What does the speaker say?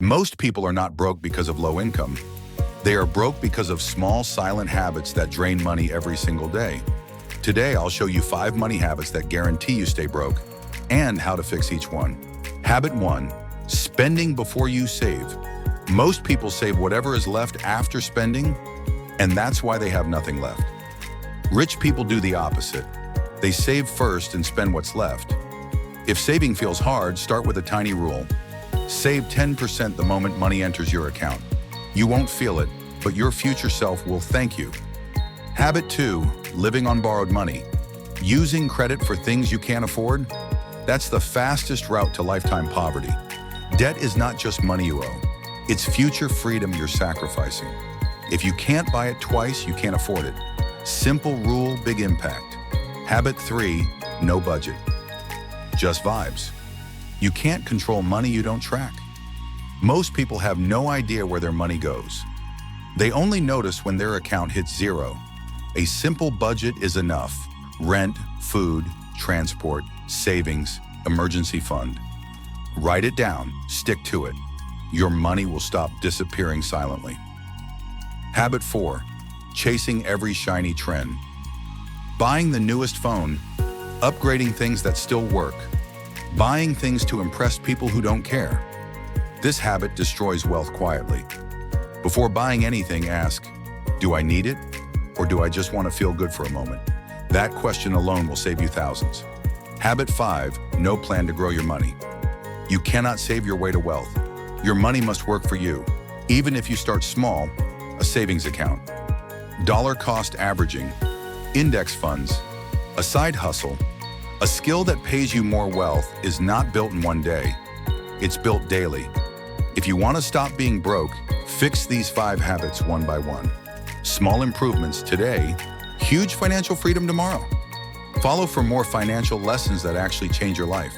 Most people are not broke because of low income. They are broke because of small, silent habits that drain money every single day. Today, I'll show you 5 money habits that guarantee you stay broke and how to fix each one. Habit 1. Spending before you save. Most people save whatever is left after spending, and that's why they have nothing left. Rich people do the opposite. They save first and spend what's left. If saving feels hard, start with a tiny rule. Save 10% the moment money enters your account. You won't feel it, but your future self will thank you. Habit 2. Living on borrowed money. Using credit for things you can't afford? That's the fastest route to lifetime poverty. Debt is not just money you owe. It's future freedom you're sacrificing. If you can't buy it twice, you can't afford it. Simple rule, big impact. Habit 3. No budget. Just vibes. You can't control money you don't track. Most people have no idea where their money goes. They only notice when their account hits zero. A simple budget is enough. Rent, food, transport, savings, emergency fund. Write it down, stick to it. Your money will stop disappearing silently. Habit 4. Chasing every shiny trend. Buying the newest phone, upgrading things that still work, buying things to impress people who don't care. This habit destroys wealth quietly. Before buying anything, ask, do I need it? Or do I just want to feel good for a moment? That question alone will save you thousands. Habit 5. No plan to grow your money. You cannot save your way to wealth. Your money must work for you. Even if you start small, a savings account, dollar cost averaging, index funds, a side hustle. A skill that pays you more wealth is not built in one day. It's built daily. If you want to stop being broke, fix these 5 habits one by one. Small improvements today, huge financial freedom tomorrow. Follow for more financial lessons that actually change your life.